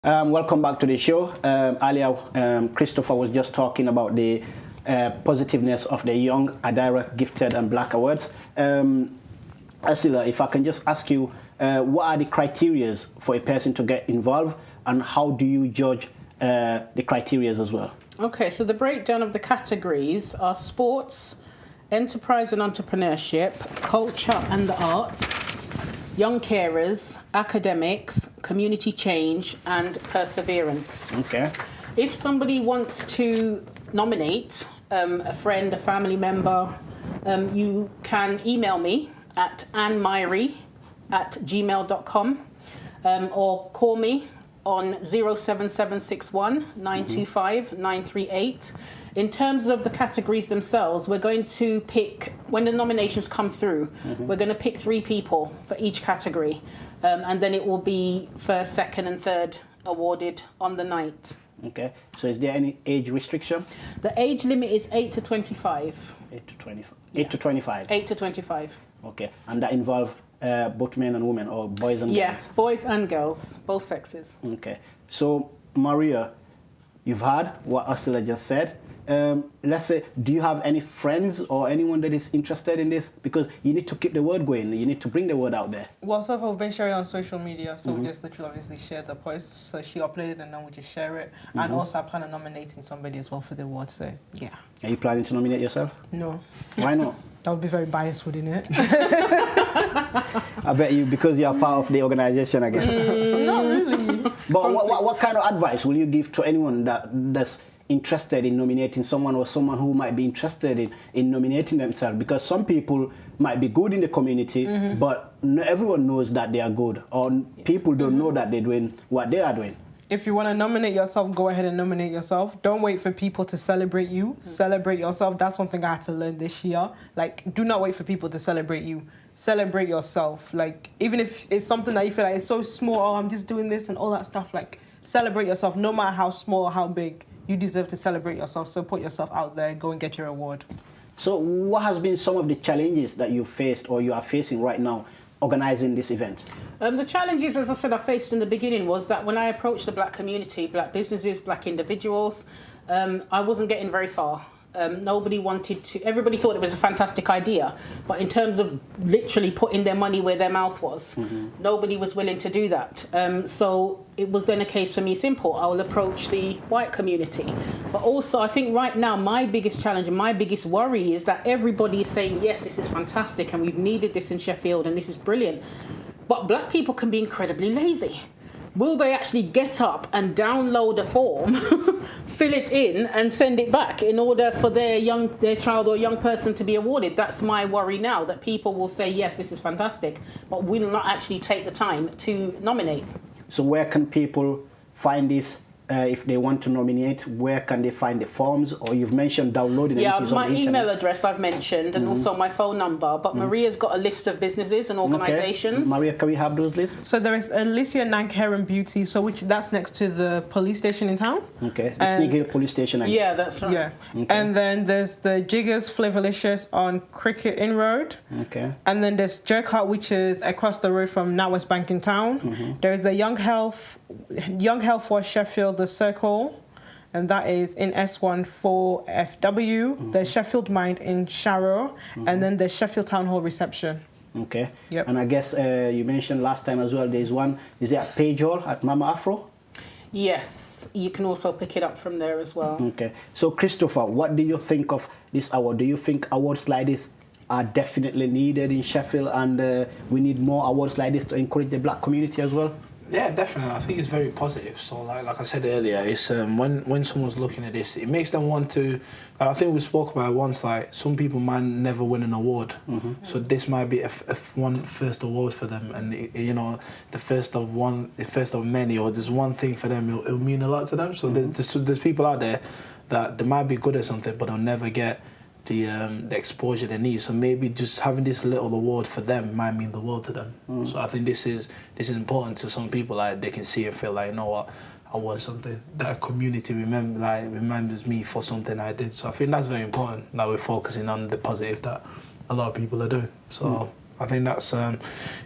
Welcome back to the show. Earlier, Christopher was just talking about the positiveness of the Young, Adira, Gifted and Black Awards. Ursula, if I can just ask you, what are the criteria for a person to get involved, and how do you judge the criteria as well? Okay, so the breakdown of the categories are sports, enterprise and entrepreneurship, culture and the arts, young carers, academics, community change, and perseverance. Okay. If somebody wants to nominate a friend, a family member, you can email me at annmyrie@gmail.com or call me on 07761 925 938. In terms of the categories themselves, we're going to pick, when the nominations come through, we're going to pick 3 people for each category. And then it will be first, second and third awarded on the night. Okay. So is there any age restriction? The age limit is 8 to 25. 8 to 25. 8 to 25. 8 to 25. Okay. And that involves both men and women, or boys and girls? Yes, boys and girls, both sexes. Okay. So, Maria, you've heard what Ursula just said. Let's say, do you have any friends or anyone that is interested in this? Because you need to keep the word going. You need to bring the word out there. Well, so far we've been sharing on social media, so we just literally obviously shared the post. So she uploaded and then we just share it. And also I plan on nominating somebody as well for the award, so yeah. Are you planning to nominate yourself? No. Why not? That would be very biased, wouldn't it? I bet you, because you're part of the organization, I guess. Not really. But what kind of advice will you give to anyone that's interested in nominating someone, or someone who might be interested in nominating themselves? Because some people might be good in the community, but not everyone knows that they are good, or people don't know that they're doing what they are doing. If you want to nominate yourself, go ahead and nominate yourself. Don't wait for people to celebrate you. Celebrate yourself. That's one thing I had to learn this year. Like, do not wait for people to celebrate you. Celebrate yourself. Like, even if it's something that you feel like it's so small, oh, I'm just doing this and all that stuff, like, celebrate yourself. No matter how small or how big, you deserve to celebrate yourself. So put yourself out there, go and get your award. So what has been some of the challenges that you faced or you are facing right now organizing this event? The challenges, as I said, I faced in the beginning was that when I approached the black community, black businesses, black individuals, I wasn't getting very far. Nobody wanted to, everybody thought it was a fantastic idea, but in terms of literally putting their money where their mouth was, nobody was willing to do that. So it was then a case for me simple. I will approach the white community. But also I think right now my biggest challenge and my biggest worry is that everybody is saying, yes, this is fantastic and we've needed this in Sheffield and this is brilliant. But black people can be incredibly lazy. Will they actually get up and download a form, fill it in and send it back in order for their child or young person to be awarded? That's my worry now, that people will say, yes, this is fantastic, but will not actually take the time to nominate. So where can people find this? If they want to nominate, where can they find the forms? Or you've mentioned downloading it. Yeah, my email address I've mentioned, and also my phone number. But Maria's got a list of businesses and organisations. Okay. Maria, can we have those lists? So there is Alicia Nag Hair and Beauty, so that's next to the police station in town. Okay, the Sneak Hill police station, I guess. Yeah, that's right. Yeah, okay. And then there's the Jiggers Flavorlicious on Cricket Inn Road. Okay. And then there's Jerk Hut, which is across the road from NatWest Bank in town. There's the Young Health for Sheffield, the Circle, and that is in S14FW. There's Sheffield Mind in Sharrow, and then there's Sheffield Town Hall Reception. Okay. Yep. And I guess you mentioned last time as well, there's one, is it at Page Hall at Mama Afro? Yes, you can also pick it up from there as well. Okay. So Christopher, what do you think of this award? Do you think awards like this are definitely needed in Sheffield, and we need more awards like this to encourage the black community as well? Yeah, definitely. I think it's very positive. So, like I said earlier, it's when someone's looking at this, it makes them want to. I think we spoke about it once. Like, some people might never win an award, so this might be one first award for them, and the first of many, or there's one thing for them. It'll mean a lot to them. So there's people out there that they might be good at something, but they'll never get the exposure they need. So maybe just having this little award for them might mean the world to them. So I think this is important to some people. Like, they can see and feel like, you know what, I want something that a community remembers me for something I did. So I think that's very important. That we're focusing on the positive that a lot of people are doing. So I think that's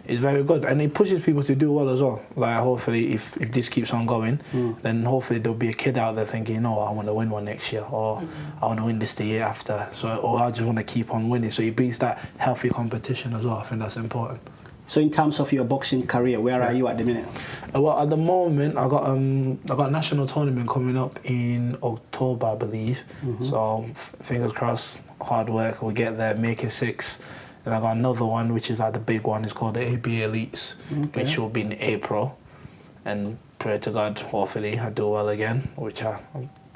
is very good, and it pushes people to do well as well. Like hopefully, if this keeps on going, then hopefully there'll be a kid out there thinking, you know, I want to win one next year, or I want to win this the year after. So, or I just want to keep on winning. So it brings that healthy competition as well. I think that's important. So in terms of your boxing career, where are you at the minute? Well, at the moment, I got a national tournament coming up in October, I believe. So fingers crossed, hard work, we'll get there, make it 6. And I got another one, which is like the big one. It's called the ABA Elites, which will be in April. And pray to God, hopefully I do well again, which I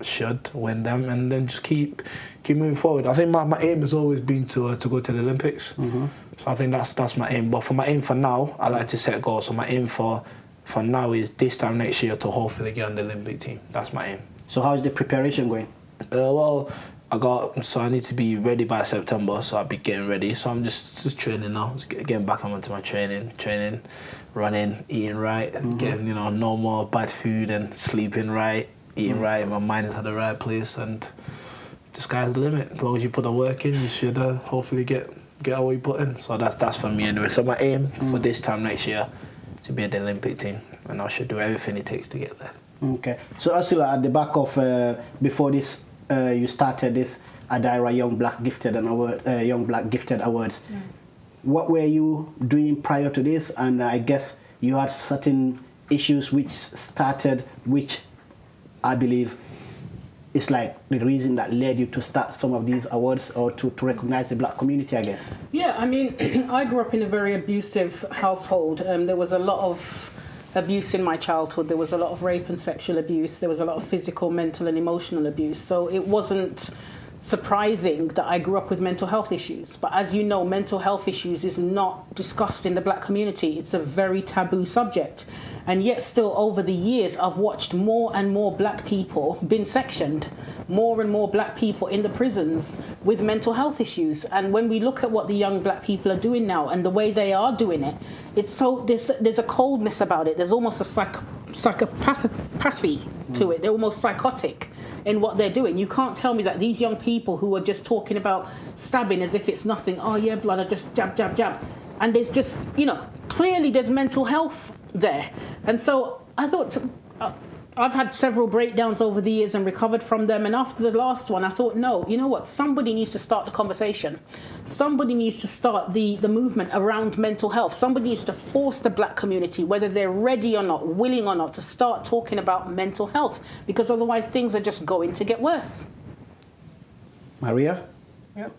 should win them, and then just keep moving forward. I think my aim has always been to go to the Olympics. So I think that's my aim. But for my aim for now, I like to set goals. So my aim for now is this time next year to hopefully get on the Olympic team. That's my aim. So how's the preparation going? Well, I need to be ready by September, so I'll be getting ready. So I'm just training now, just getting back onto my training, running, eating right, getting, you know, no more bad food and sleeping right, eating right. My mind is at the right place, and the sky's the limit. As long as you put the work in, you should hopefully get what you put in. So that's for me anyway. So my aim for this time next year to be at the Olympic team, and I should do everything it takes to get there. Okay. So Ursula, at the back of before this, you started this Adira Young Black Gifted Awards. What were you doing prior to this? And I guess you had certain issues which I believe is like the reason that led you to start some of these awards, or to recognize the black community, I guess. Yeah, I mean, I grew up in a very abusive household. There was a lot of abuse in my childhood. There was a lot of rape and sexual abuse. There was a lot of physical, mental and emotional abuse. So it wasn't surprising that I grew up with mental health issues. But as you know, mental health issues is not discussed in the black community. It's a very taboo subject. And yet still over the years, I've watched more and more black people been sectioned, more and more black people in the prisons with mental health issues. And when we look at what the young black people are doing now and the way they are doing it, it's so there's a coldness about it. There's almost a psychopathy to it. They're almost psychotic in what they're doing. You can't tell me that these young people who are just talking about stabbing as if it's nothing, oh yeah, blood, I just jab, jab, jab. And there's just, you know, clearly there's mental health there. And so I thought, I've had several breakdowns over the years and recovered from them. And after the last one, I thought, no, you know what? Somebody needs to start the conversation. Somebody needs to start the movement around mental health. Somebody needs to force the black community, whether they're ready or not, willing or not, to start talking about mental health, because otherwise things are just going to get worse. Maria? Yep.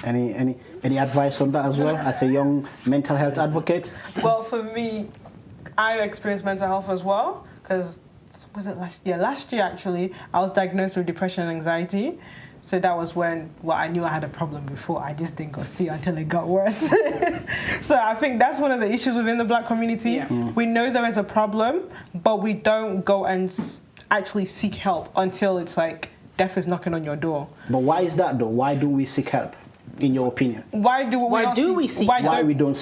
Any advice on that as well, as a young mental health advocate? Well, for me, I experienced mental health as well, because was it last year? Last year, actually, I was diagnosed with depression and anxiety. So that was when, well, I knew I had a problem before. I just didn't go see it until it got worse. So I think that's one of the issues within the black community. Yeah. We know there is a problem, but we don't go and actually seek help until it's like death is knocking on your door. But why is that, though? Why don't we seek help, in your opinion? Why do we don't seek help? Why we don't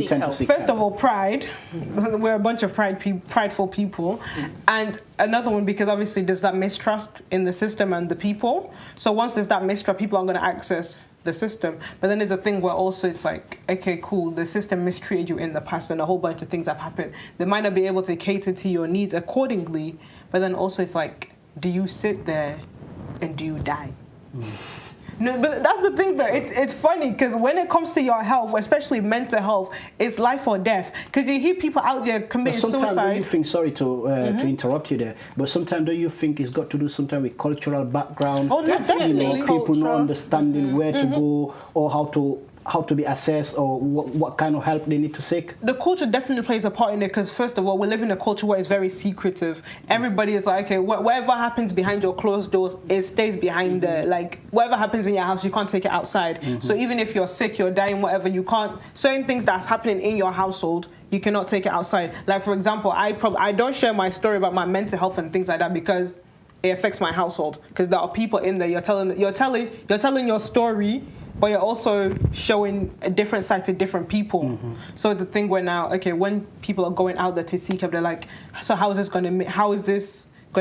tend to seek help? First of all, pride. We're a bunch of prideful people. And another one, because obviously there's that mistrust in the system and the people. So once there's that mistrust, people aren't going to access the system. But then there's a thing where also it's like, okay, cool, the system mistreated you in the past and a whole bunch of things have happened. They might not be able to cater to your needs accordingly, but then also it's like, do you sit there and do you die? No, but that's the thing, though. It's funny because when it comes to your health, especially mental health, it's life or death. Because you hear people out there committing suicide. Sometimes don't you think, sorry to interrupt you there, but sometimes don't you think it's got to do sometimes with cultural background? Oh, no, definitely. You know, people not understanding where to go or how to be assessed, or what kind of help they need to seek? The culture definitely plays a part in it, because first of all, we live in a culture where it's very secretive. Everybody is like, okay, whatever happens behind your closed doors, it stays behind there. Like, whatever happens in your house, you can't take it outside. So even if you're sick, you're dying, whatever, you can't, certain things that's happening in your household, you cannot take it outside. Like, for example, I don't share my story about my mental health and things like that, because it affects my household. Because there are people in there, you're telling your story, but you're also showing a different side to different people. So the thing where now, okay, when people are going out there to seek help, they're like, so how is this going to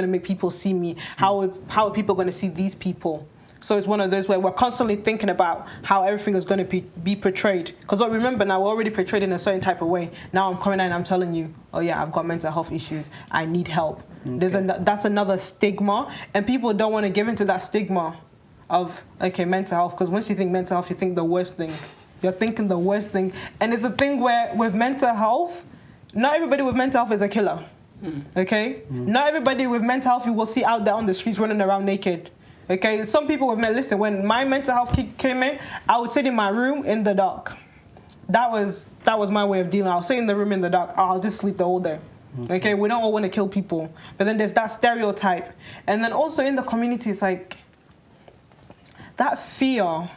make people see me? How are people going to see these people? So it's one of those where we're constantly thinking about how everything is going to be portrayed. Because remember now, we're already portrayed in a certain type of way. Now I'm coming out and I'm telling you, oh yeah, I've got mental health issues. I need help. Okay. That's another stigma. And people don't want to give into that stigma of, okay, mental health. Because once you think mental health, you think the worst thing. You're thinking the worst thing. And it's a thing where with mental health, not everybody with mental health is a killer. Okay? Not everybody with mental health you will see out there on the streets running around naked. Okay, some people with listen, when my mental health came in, I would sit in my room in the dark. That was my way of dealing. I'll sit in the room in the dark. I'll just sleep the whole day. Okay, we don't all want to kill people. But then there's that stereotype. And then also in the community, it's like that fear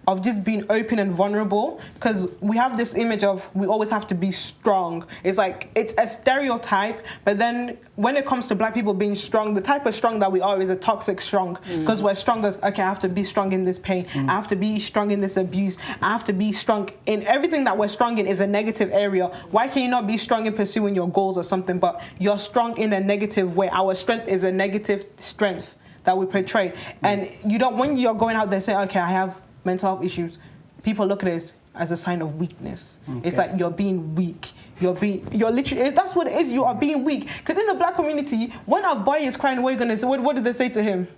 of just being open and vulnerable, because we have this image of we always have to be strong. It's like, it's a stereotype, but then when it comes to black people being strong, the type of strong that we are is a toxic strong, because we're strong as, okay, I have to be strong in this pain, I have to be strong in this abuse, I have to be strong in everything that we're strong in is a negative area. Why can you not be strong in pursuing your goals or something, but you're strong in a negative way? Our strength is a negative strength that we portray. And you don't, when you're going out there saying, okay, I have mental health issues, people look at it as a sign of weakness. It's like you're being weak. You're literally, that's what it is. You are being weak. Because in the black community, when a boy is crying, what are you gonna say? What did they say to him?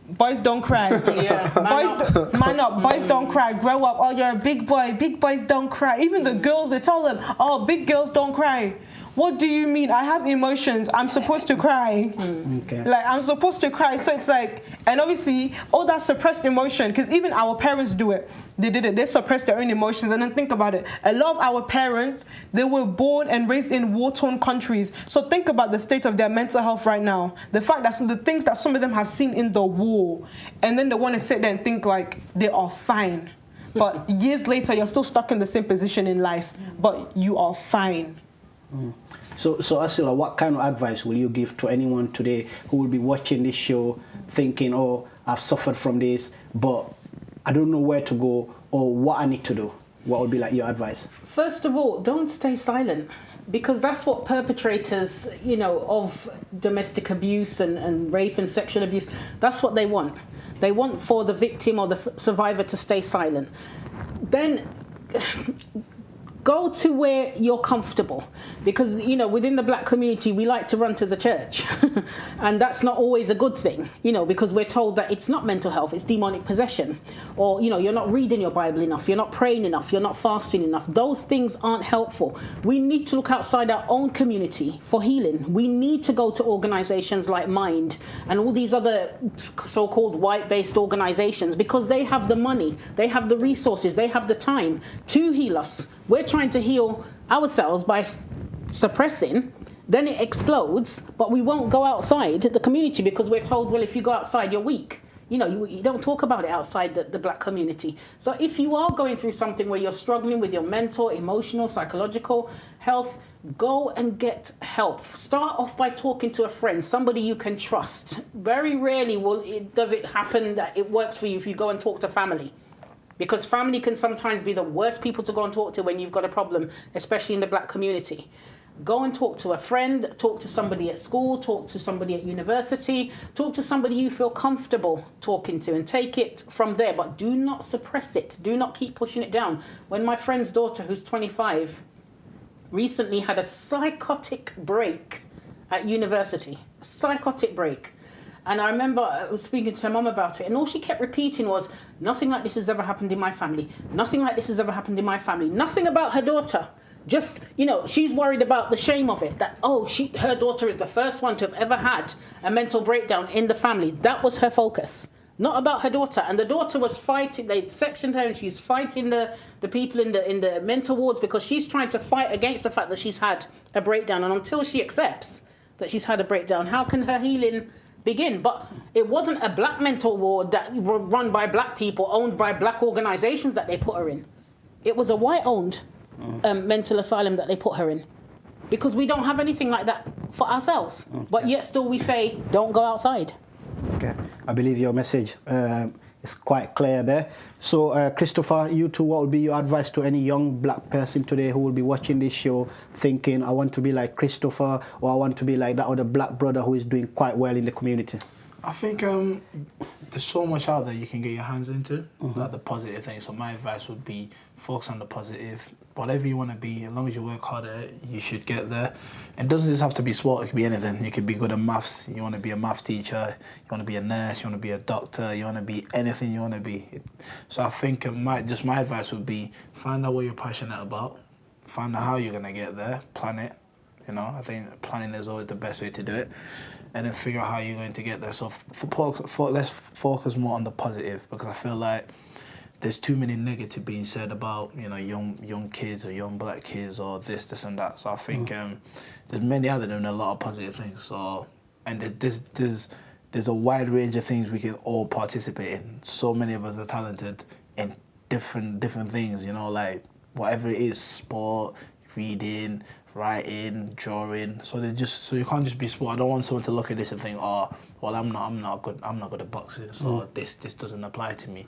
Boys don't cry. Man up. Boys don't cry. Grow up. Oh, you're a big boy. Big boys don't cry. Even the girls, they tell them, oh, big girls don't cry. What do you mean? I have emotions. I'm supposed to cry. Like, I'm supposed to cry. So it's like, and obviously, all that suppressed emotion, because even our parents do it. They did it. They suppressed their own emotions. And then think about it. A lot of our parents, they were born and raised in war-torn countries. So think about the state of their mental health right now. The fact that the things that some of them have seen in the war, and then they want to sit there and think like they are fine. But years later, you're still stuck in the same position in life, but you are fine. So Ursula, what kind of advice will you give to anyone today who will be watching this show thinking, oh, I've suffered from this, but I don't know where to go or what I need to do? What would be like your advice? First of all, don't stay silent, because that's what perpetrators, you know, of domestic abuse and rape and sexual abuse, that's what they want. They want for the victim or the survivor to stay silent. Then go to where you're comfortable, because, you know, within the black community, we like to run to the church. And that's not always a good thing, you know, because we're told that it's not mental health, it's demonic possession. Or, you know, you're not reading your Bible enough, you're not praying enough, you're not fasting enough. Those things aren't helpful. We need to look outside our own community for healing. We need to go to organizations like Mind and all these other so-called white-based organizations, because they have the money, they have the resources, they have the time to heal us. We're trying to heal ourselves by suppressing, then it explodes, but we won't go outside the community because we're told, well, if you go outside, you're weak. You know, you don't talk about it outside the black community. So if you are going through something where you're struggling with your mental, emotional, psychological health, go and get help. Start off by talking to a friend, somebody you can trust. Very rarely does it happen that it works for you if you go and talk to family. Because family can sometimes be the worst people to go and talk to when you've got a problem, especially in the black community. Go and talk to a friend, talk to somebody at school, talk to somebody at university, talk to somebody you feel comfortable talking to, and take it from there. But do not suppress it. Do not keep pushing it down. When my friend's daughter, who's 25, recently had a psychotic break at university, a psychotic break. And I remember I was speaking to her mum about it, and all she kept repeating was, nothing like this has ever happened in my family. Nothing like this has ever happened in my family. Nothing about her daughter. Just, you know, she's worried about the shame of it, that, oh, her daughter is the first one to have ever had a mental breakdown in the family. That was her focus, not about her daughter. And the daughter was fighting, they sectioned her, and she's fighting the people in the mental wards, because she's trying to fight against the fact that she's had a breakdown. And until she accepts that she's had a breakdown, how can her healing begin? But it wasn't a black mental ward that run by black people, owned by black organizations that they put her in. It was a white-owned mental asylum that they put her in, because we don't have anything like that for ourselves. But yet still we say, don't go outside. Okay, I believe your message is quite clear there. So Christopher, you too, what would be your advice to any young black person today who will be watching this show thinking, I want to be like Christopher, or I want to be like that other black brother who is doing quite well in the community? I think there's so much out there you can get your hands into, like the positive things. So my advice would be focus on the positive. Whatever you want to be, as long as you work hard at it, you should get there. And it doesn't just have to be sport, it could be anything. You could be good at maths, you want to be a maths teacher, you want to be a nurse, you want to be a doctor, you want to be anything you want to be. So I think my advice would be find out what you're passionate about, find out how you're going to get there, plan it. You know, I think planning is always the best way to do it. And then figure out how you're going to get there. So let's focus more on the positive, because I feel like there's too many negative being said about, you know, young kids or young black kids or this and that. So I think there's many other doing a lot of positive things. So and there's a wide range of things we can all participate in. So many of us are talented in different things. You know, like whatever it is, sport, reading, writing, drawing. So you can't just be sport. I don't want someone to look at this and think, oh, well, I'm not good at boxing, so this doesn't apply to me.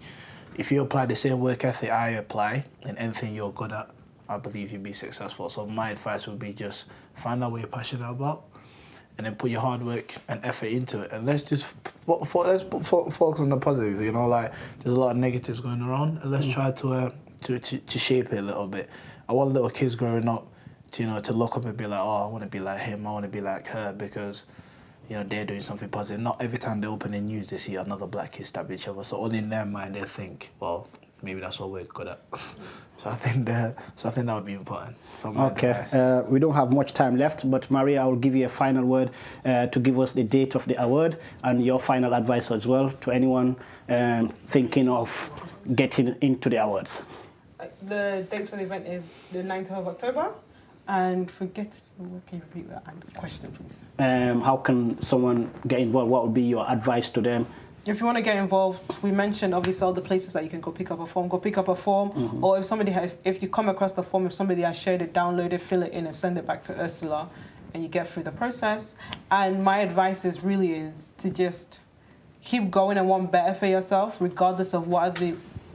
If you apply the same work ethic I apply in anything you're good at, I believe you'll be successful. So my advice would be just find out what you're passionate about, and then put your hard work and effort into it. And let's focus on the positive. You know, like there's a lot of negatives going around, and let's try to shape it a little bit. I want little kids growing up to look up and be like, oh, I want to be like him, I want to be like her, because, you know, they're doing something positive. Not every time they open the news, they see another black kid stab each other. So only in their mind, they think, well, maybe that's what we're good at. So I think that would be important. Okay, we don't have much time left, but Maria, I will give you a final word to give us the date of the award and your final advice as well to anyone thinking of getting into the awards. The dates for the event is the 9th of October. And can you repeat that question, please? How can someone get involved? What would be your advice to them? If you want to get involved, we mentioned obviously all the places that you can go pick up a form. Or if you come across the form, if somebody has shared it, download it, fill it in, and send it back to Ursula, and you get through the process. And my advice is to just keep going and want better for yourself, regardless of what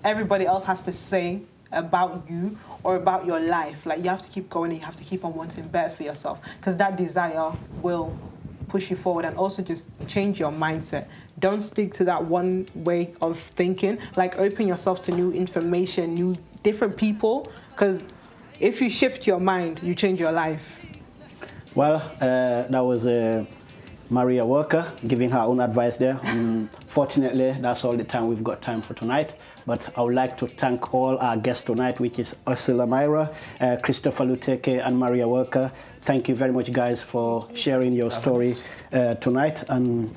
everybody else has to say about you or about your life. Like, you have to keep going and you have to keep on wanting better for yourself, because that desire will push you forward. And also just change your mindset. Don't stick to that one way of thinking. Like, open yourself to new information, different people, because if you shift your mind, you change your life. Well, that was Maria Walker giving her own advice there. Fortunately, that's all the time we've got time for tonight. But I would like to thank all our guests tonight, which is Ursula Myra, Christopher Luteke, and Maria Walker. Thank you very much, guys, for sharing your story tonight. And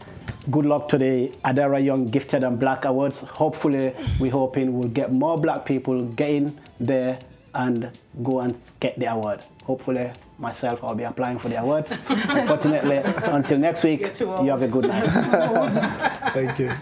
good luck to the Adira Young Gifted and Black Awards. Hopefully, we're hoping we'll get more black people getting there and go and get the award. Hopefully, myself, I'll be applying for the award. Unfortunately, until next week, you have a good night. Thank you.